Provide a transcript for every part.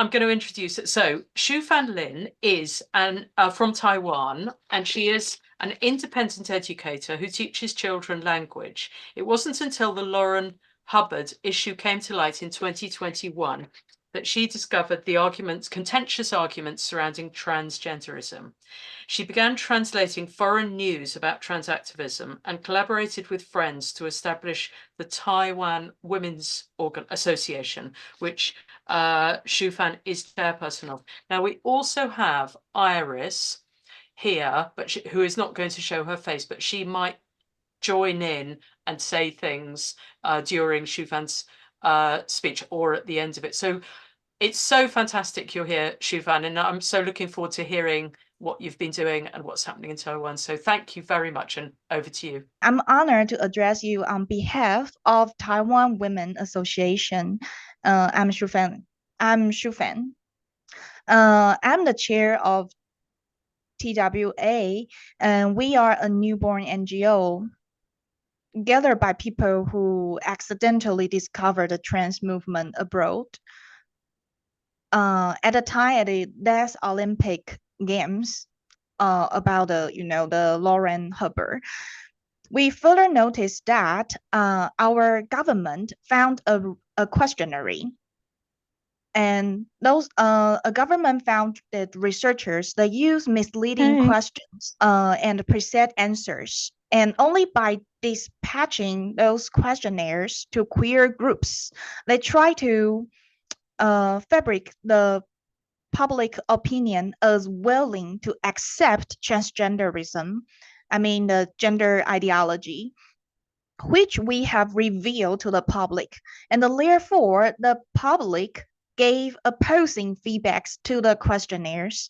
I'm going to introduce it. So Shu-Fan Lin is from Taiwan, and she is an independent educator who teaches children language. It wasn't until the Lauren Hubbard issue came to light in 2021 that she discovered the contentious arguments surrounding transgenderism. She began translating foreign news about trans activism and collaborated with friends to establish the Taiwan Women's Association, which Shu-Fan is chairperson of. Now, we also have Iris here, but who is not going to show her face, but she might join in and say things during Shu-Fan's speech or at the end of it. So it's so fantastic you're here, Shu-Fan, and I'm so looking forward to hearing what you've been doing and what's happening in Taiwan. So thank you very much, and over to you. I'm honored to address you on behalf of Taiwan Women Association. I'm Shu-Fan. I'm the chair of TWA, and we are a newborn NGO gathered by people who accidentally discovered the trans movement abroad. At the time at the last Olympic Games, about the Lauren Hubbard, we further noticed that our government found a questionnaire, and those a government found that researchers they use misleading questions and preset answers, and only by dispatching those questionnaires to queer groups, they try to fabric the public opinion as willing to accept transgenderism, I mean the gender ideology, which we have revealed to the public. And therefore, the public gave opposing feedbacks to the questionnaires.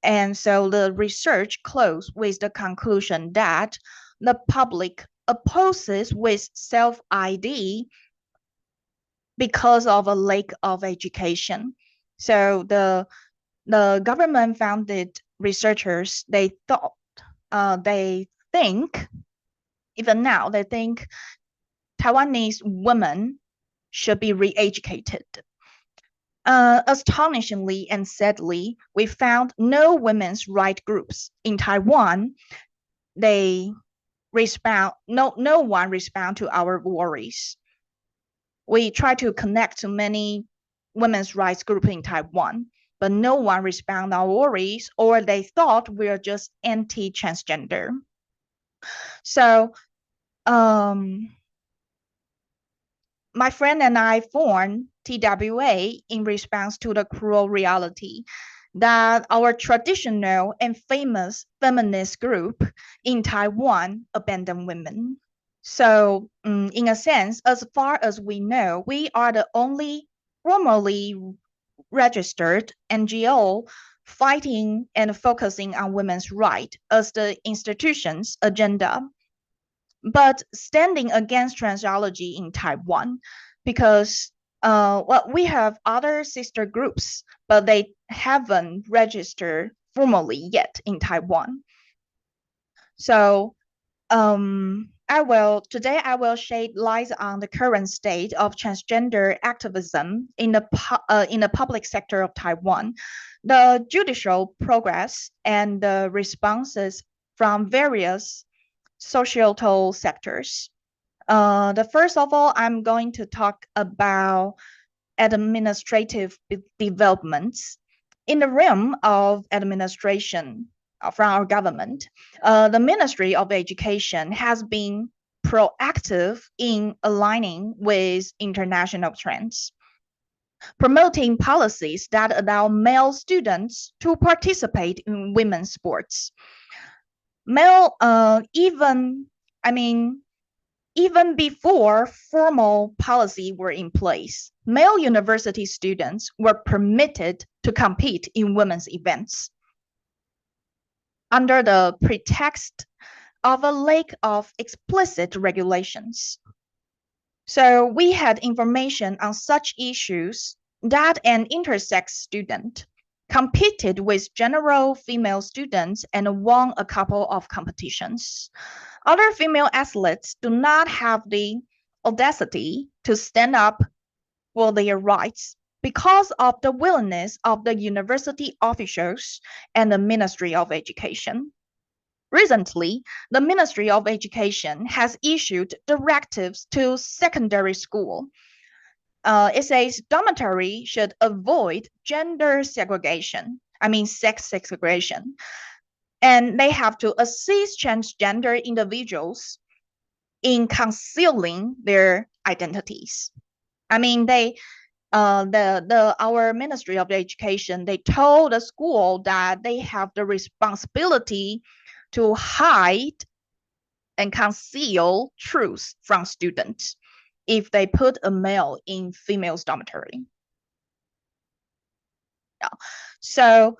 And so the research closed with the conclusion that the public opposes with self-ID because of a lack of education. So the government-funded researchers, they think, even now, they think Taiwanese women should be re-educated. Astonishingly and sadly, we found no women's rights groups in Taiwan. No one respond to our worries. We try to connect to many women's rights groups in Taiwan, but no one respond our worries, or they thought we're just anti-transgender. So my friend and I formed TWA in response to the cruel reality that our traditional and famous feminist group in Taiwan abandoned women. So in a sense, as far as we know, we are the only formally registered NGO fighting and focusing on women's rights as the institution's agenda, but standing against transology in Taiwan, because we have other sister groups, but they haven't registered formally yet in Taiwan. So today I will shed light on the current state of transgender activism in the public sector of Taiwan, the judicial progress, and the responses from various societal sectors. The first of all, I'm going to talk about administrative developments. In the realm of administration from our government, the Ministry of Education has been proactive in aligning with international trends, promoting policies that allow male students to participate in women's sports. Even before formal policy were in place, male university students were permitted to compete in women's events under the pretext of a lack of explicit regulations. So we had information on such issues that an intersex student competed with general female students and won a couple of competitions. Other female athletes do not have the audacity to stand up for their rights because of the willingness of the university officials and the Ministry of Education. Recently, the Ministry of Education has issued directives to secondary school. It says dormitory should avoid gender segregation, sex segregation, and they have to assist transgender individuals in concealing their identities. Our Ministry of Education, they told the school that they have the responsibility to hide and conceal truth from students if they put a male in female's dormitory. So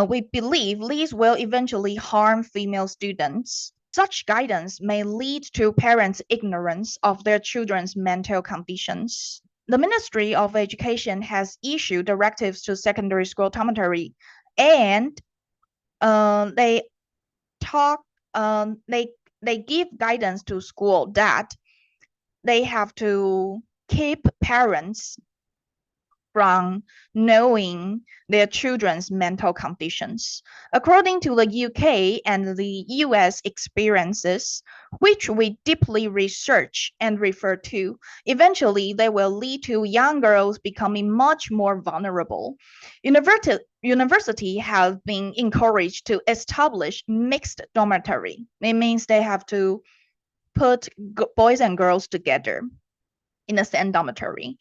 we believe these will eventually harm female students. Such guidance may lead to parents' ignorance of their children's mental conditions. The Ministry of Education has issued directives to secondary school dormitory, and they give guidance to school that they have to keep parents from knowing their children's mental conditions. According to the UK and the US experiences, which we deeply research and refer to, eventually they will lead to young girls becoming much more vulnerable. University have been encouraged to establish mixed dormitory. It means they have to put boys and girls together in the same dormitory.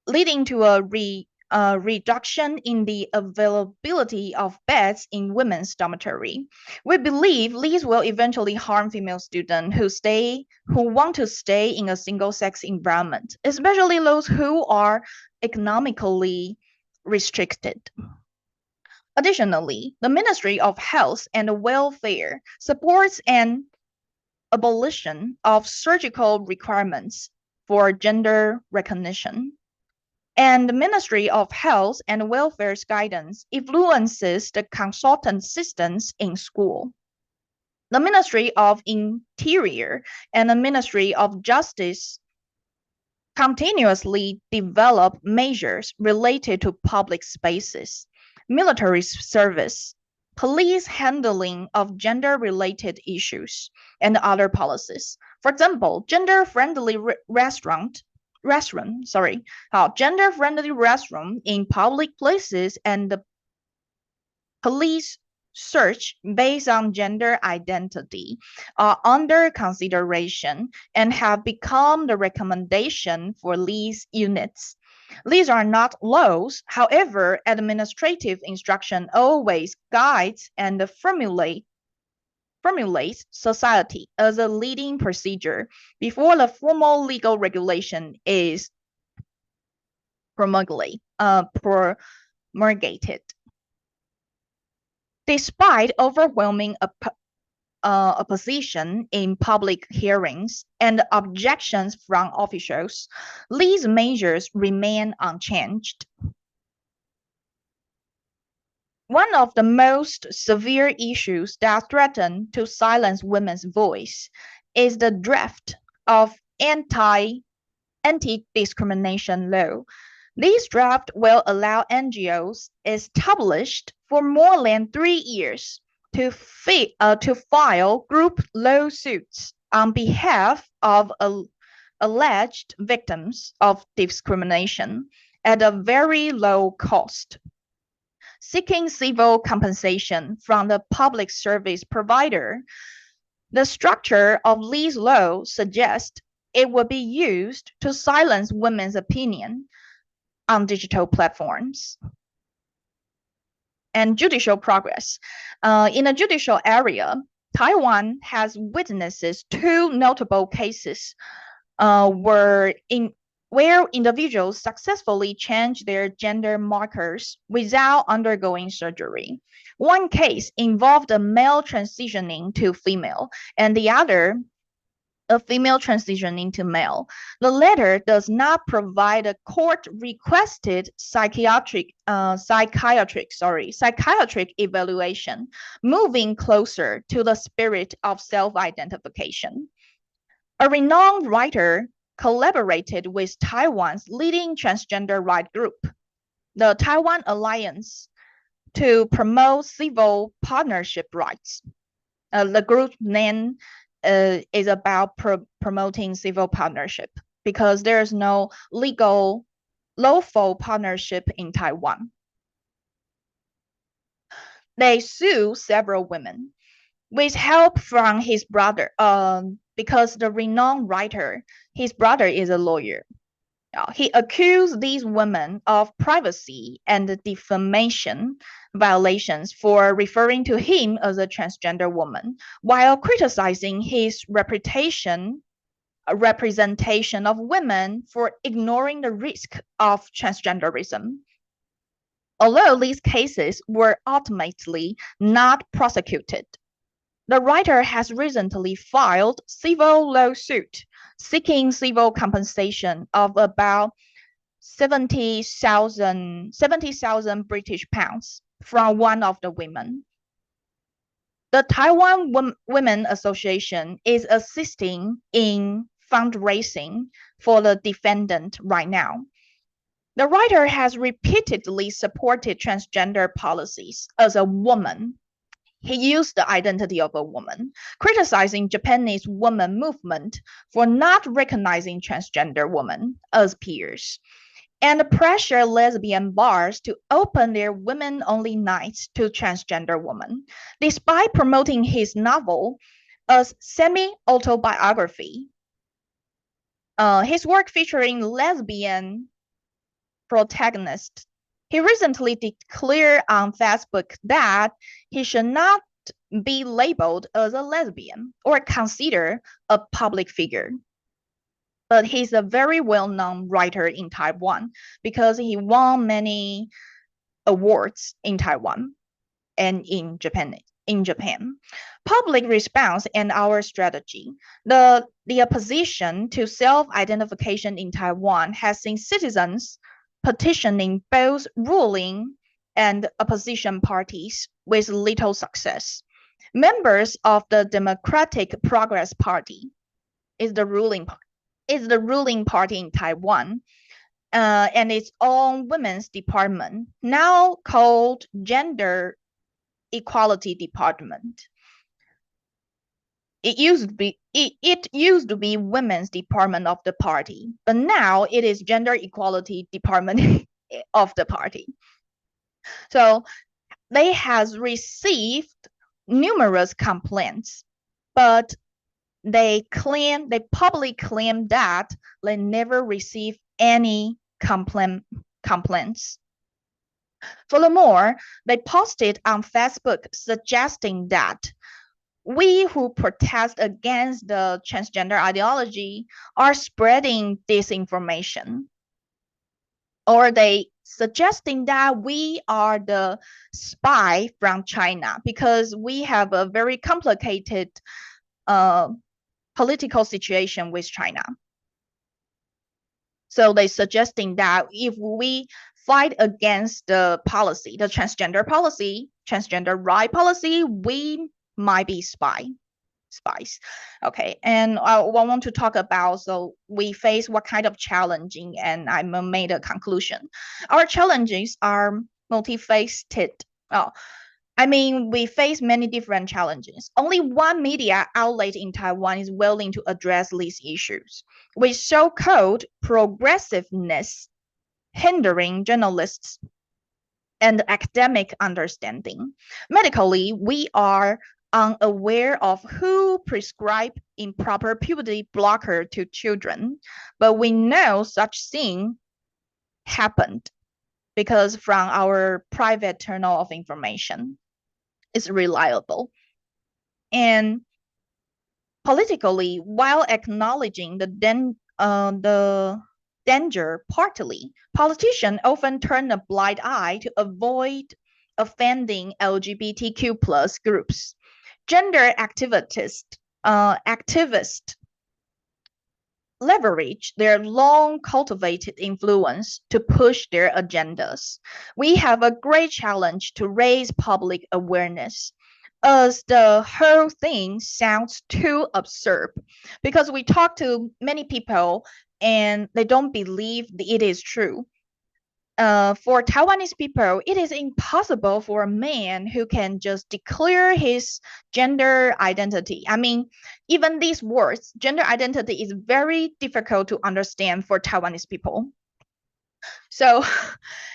Leading to a reduction in the availability of beds in women's dormitory. We believe these will eventually harm female students who want to stay in a single-sex environment, especially those who are economically restricted. Additionally, the Ministry of Health and Welfare supports an abolition of surgical requirements for gender recognition. And the Ministry of Health and Welfare's guidance influences the consultant systems in school. The Ministry of Interior and the Ministry of Justice continuously develop measures related to public spaces, military service, police handling of gender-related issues, and other policies. For example, gender-friendly gender-friendly restroom in public places and the police search based on gender identity are under consideration and have become the recommendation for these units. These are not laws. However, administrative instruction always guides and formulates society as a leading procedure before the formal legal regulation is promulgated. Despite overwhelming opposition in public hearings and objections from officials, these measures remain unchanged. One of the most severe issues that threaten to silence women's voice is the draft of anti-discrimination law. This draft will allow NGOs established for more than 3 years to file group lawsuits on behalf of alleged victims of discrimination at a very low cost, seeking civil compensation from the public service provider. The structure of these laws suggests it will be used to silence women's opinion on digital platforms. And judicial progress. In the judicial area, Taiwan has witnessed 2 notable cases where individuals successfully change their gender markers without undergoing surgery. One case involved a male transitioning to female, and the other a female transitioning to male. The latter does not provide a court-requested psychiatric evaluation, moving closer to the spirit of self-identification. A renowned writer collaborated with Taiwan's leading transgender rights group, the Taiwan Alliance, to promote civil partnership rights. The group name is about promoting civil partnership because there's no legal lawful partnership in Taiwan. They sue several women with help from his brother, because the renowned writer, his brother is a lawyer. He accused these women of privacy and defamation violations for referring to him as a transgender woman, while criticizing his representation of women for ignoring the risk of transgenderism. Although these cases were ultimately not prosecuted, the writer has recently filed civil lawsuit seeking civil compensation of about 70,000 British pounds from one of the women. The Taiwan Women Association is assisting in fundraising for the defendant right now. The writer has repeatedly supported transgender policies as a woman. He used the identity of a woman, criticizing Japanese women movement for not recognizing transgender women as peers, and pressure lesbian bars to open their women-only nights to transgender women, despite promoting his novel as semi-autobiography. His work featuring lesbian protagonists. He recently declared on Facebook that he should not be labeled as a lesbian or considered a public figure. But he's a very well-known writer in Taiwan because he won many awards in Taiwan and in Japan. Public response and our strategy. The opposition to self-identification in Taiwan has seen citizens petitioning both ruling and opposition parties with little success. Members of the Democratic Progress Party is the ruling party in Taiwan, and its own women's department, now called Gender Equality Department. It used to be women's department of the party, but now it is gender equality department of the party. So they has received numerous complaints, but they publicly claim that they never received any complaints. Furthermore, they posted on Facebook suggesting that we who protest against the transgender ideology are spreading disinformation, or they suggesting that we are the spy from China because we have a very complicated political situation with China. So they suggesting that if we fight against the policy, the transgender right policy, we might be spies. Okay, and I want to talk about, so we face what kind of challenging, and I made a conclusion. Our challenges are multifaceted. We face many different challenges. Only one media outlet in Taiwan is willing to address these issues, with so-called progressiveness hindering journalists and academic understanding. Medically, we are unaware of who prescribed improper puberty blocker to children, but we know such thing happened because from our private journal of information is reliable. And politically, while acknowledging the danger partly, politicians often turn a blind eye to avoid offending LGBTQ plus groups. Gender activists leverage their long cultivated influence to push their agendas. We have a great challenge to raise public awareness, as the whole thing sounds too absurd, because we talk to many people and they don't believe it is true. For Taiwanese people, it is impossible for a man who can just declare his gender identity. I mean, even these words, gender identity, is very difficult to understand for Taiwanese people. So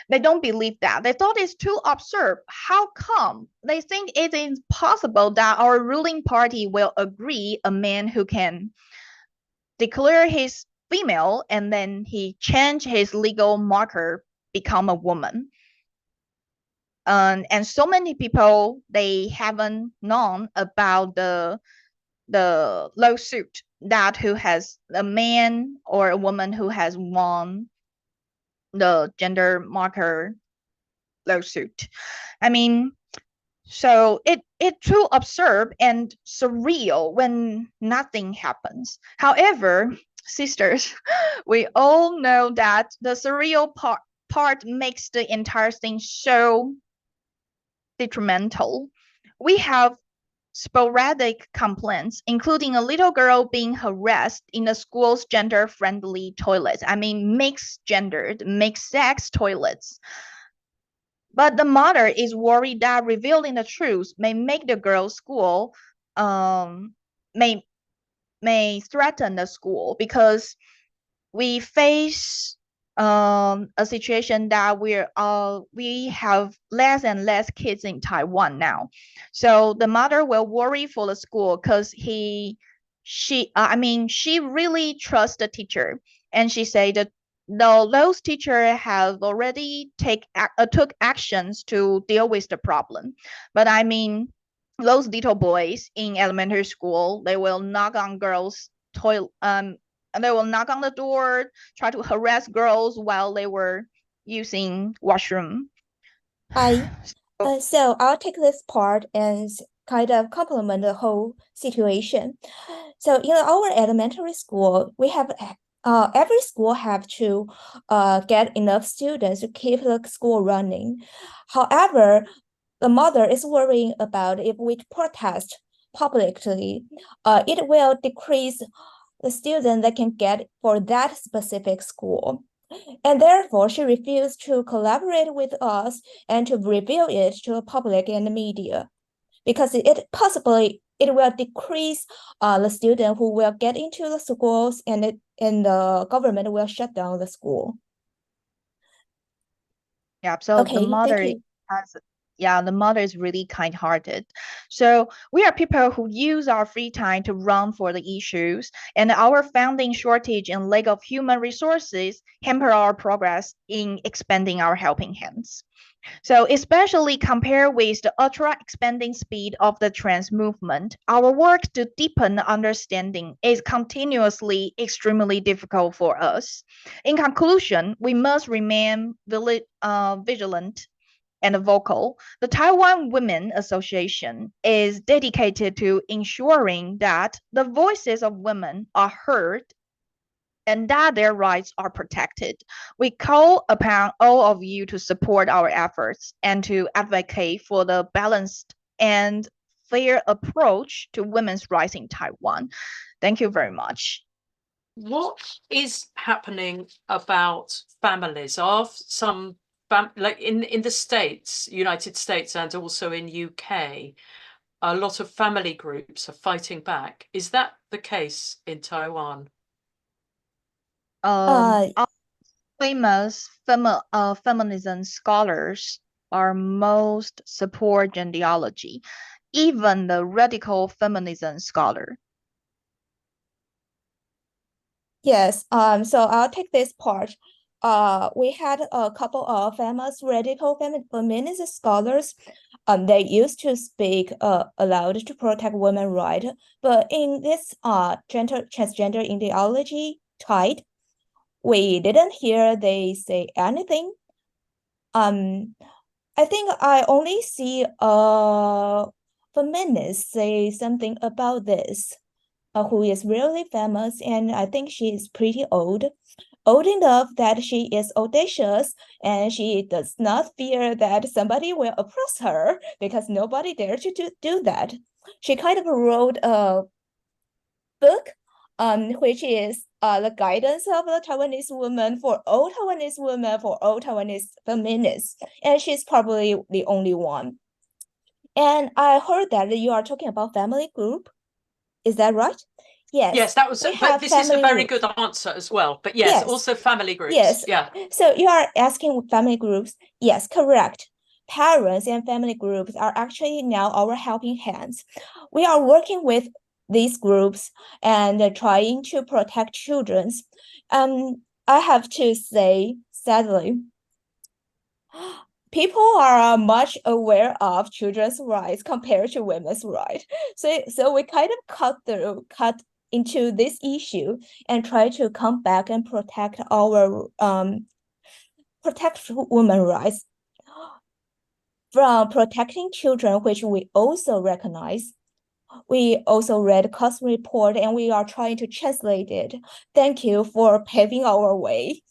they don't believe that. They thought it's too absurd. How come? They think it is possible that our ruling party will agree a man who can declare his female and then he change his legal marker, become a woman. And so many people, they haven't known about the lawsuit that who has a man or a woman who has won the gender marker lawsuit. I mean, so it's too absurd and surreal when nothing happens. However, sisters, we all know that the surreal part makes the entire thing so detrimental. We have sporadic complaints, including a little girl being harassed in the school's gender-friendly toilets. I mean, mixed-gendered, mixed-sex toilets. But the mother is worried that revealing the truth may make the girl's school may threaten the school, because we face a situation that we have less and less kids in Taiwan now. So the mother will worry for the school because she really trusts the teacher, and she said that those teachers have already took actions to deal with the problem. But I mean, those little boys in elementary school, they will knock on girls' toilet, and they will knock on the door, try to harass girls while they were using washroom. So I'll take this part and kind of complement the whole situation. So in our elementary school, we have every school have to get enough students to keep the school running. However, the mother is worrying about if we protest publicly, it will decrease the student that can get for that specific school. And therefore, she refused to collaborate with us and to reveal it to the public and the media, because it will decrease the student who will get into the schools, and the government will shut down the school. Yeah, so Okay, the mother the mother is really kind-hearted. So we are people who use our free time to run for the issues, and our funding shortage and lack of human resources hamper our progress in expanding our helping hands. So especially compared with the ultra-expanding speed of the trans movement, our work to deepen understanding is continuously extremely difficult for us. In conclusion, we must remain vigilant and vocal. The Taiwan Women Association is dedicated to ensuring that the voices of women are heard and that their rights are protected. We call upon all of you to support our efforts and to advocate for the balanced and fair approach to women's rights in Taiwan. Thank you very much. What is happening about families? Are some like in the States, United States, and also in UK, a lot of family groups are fighting back. Is that the case in Taiwan? Famous feminism scholars are most support gendeology, even the radical feminism scholar. Yes, so I'll take this part. We had a couple of famous radical feminist scholars. They used to speak aloud to protect women's rights, but in this transgender ideology tide, we didn't hear they say anything. I think I only see a feminist say something about this, who is really famous, and I think she is pretty old enough that she is audacious, and she does not fear that somebody will oppress her, because nobody dares to do that. She kind of wrote a book which is the guidance of the Taiwanese woman for all Taiwanese women, for all Taiwanese feminists, and she's probably the only one. And I heard that you are talking about family group. Is that right? Yes. Yes, that was. But this is a very good answer as well. But yes, also family groups. Yes. Yeah. So you are asking family groups. Yes, correct. Parents and family groups are actually now our helping hands. We are working with these groups and trying to protect children. I have to say, sadly, people are much aware of children's rights compared to women's rights. So we kind of cut into this issue and try to come back and protect our protect women's rights from protecting children, which we also recognize. We also read COS report and we are trying to translate it. Thank you for paving our way.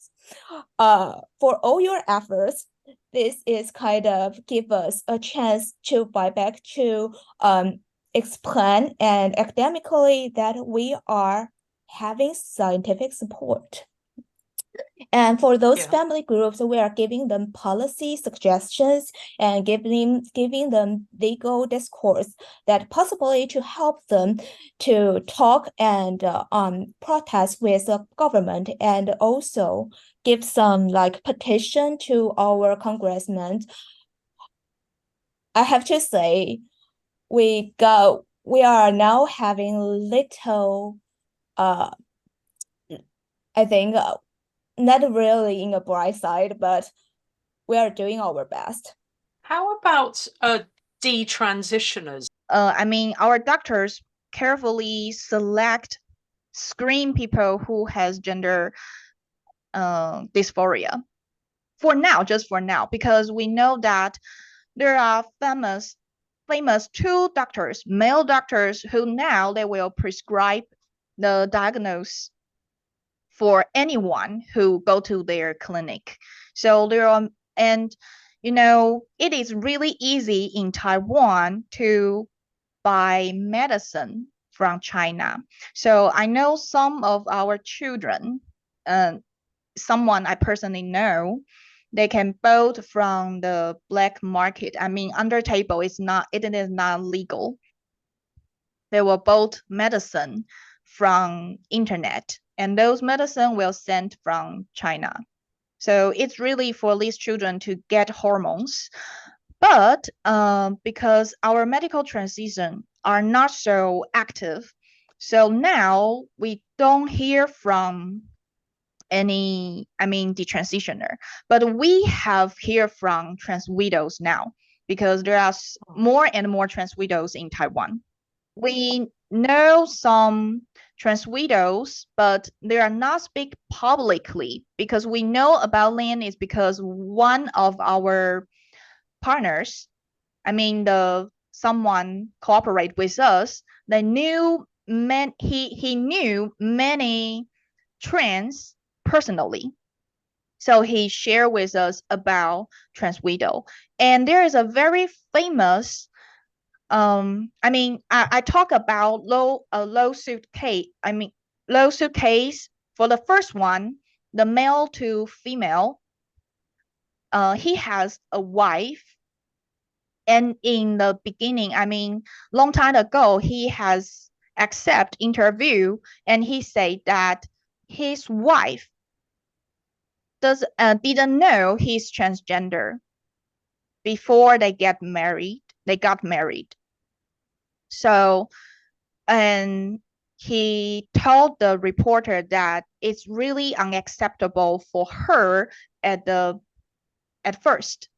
For all your efforts, this is kind of give us a chance to buy back to explain and academically that we are having scientific support. And for those family groups, we are giving them policy suggestions and giving them legal discourse that possibly to help them to talk and protest with the government, and also give some like petition to our congressmen. I have to say, we are now having little, I think, not really in a bright side, but we are doing our best. How about detransitioners? I mean, our doctors carefully screen people who has gender dysphoria. Just for now, because we know that there are famous two doctors, male doctors, who now they will prescribe the diagnosis for anyone who go to their clinic. So there are, and it is really easy in Taiwan to buy medicine from China. So I know some of our children, someone I personally know, they can bought from the black market. I mean, under table it is not legal. They will bought medicine from internet, and those medicine will sent from China. So it's really for these children to get hormones. But because our medical transition are not so active, so now we don't hear from the transitioner, but we have hear from trans widows now, because there are more and more trans widows in Taiwan. We know some trans widows, but they are not speak publicly, because we know about Lynn is because one of our partners, someone cooperate with us, he knew many trans personally. So he shared with us about trans widow. And there is a very famous, I talk about lawsuit case. Lawsuit case for the first one, the male to female. He has a wife. And in the beginning, long time ago, he has accept interview, and he said that his wife didn't know he's transgender before they got married. So, and he told the reporter that it's really unacceptable for her at first,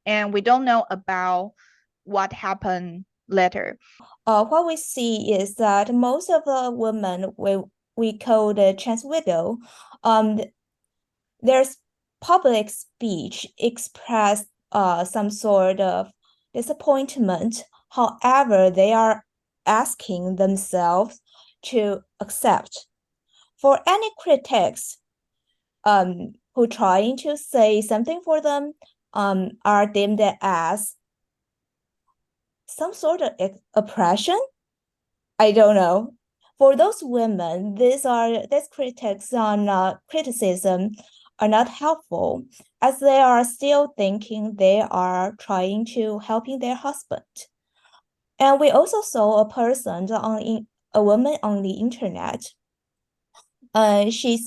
and we don't know about what happened later. What we see is that most of the women we call the trans widow, there's public speech express some sort of disappointment. However, they are asking themselves to accept. For any critics who trying to say something for them are deemed as some sort of oppression. I don't know. for those women, these criticism are not helpful, as they are still thinking they are trying to helping their husband. And we also saw a woman on the internet. She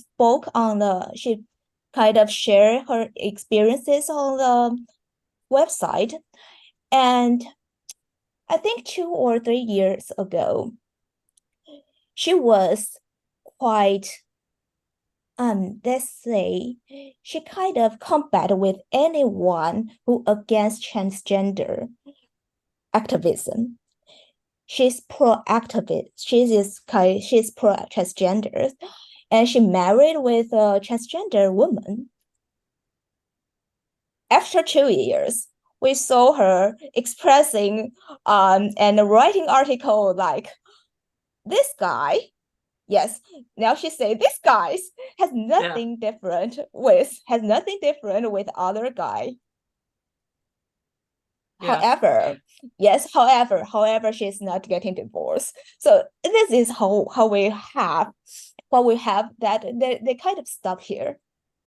kind of shared her experiences on the website. And I think 2 or 3 years ago, she was quite, let's say, she kind of combat with anyone who against transgender activism. She's pro-activist. She's pro-transgender, and she married with a transgender woman. After 2 years, we saw her expressing and writing article like, this guy, yes, now she say this guy has nothing different with other guy. However, she's not getting divorced. So this is how we have that they kind of stop here.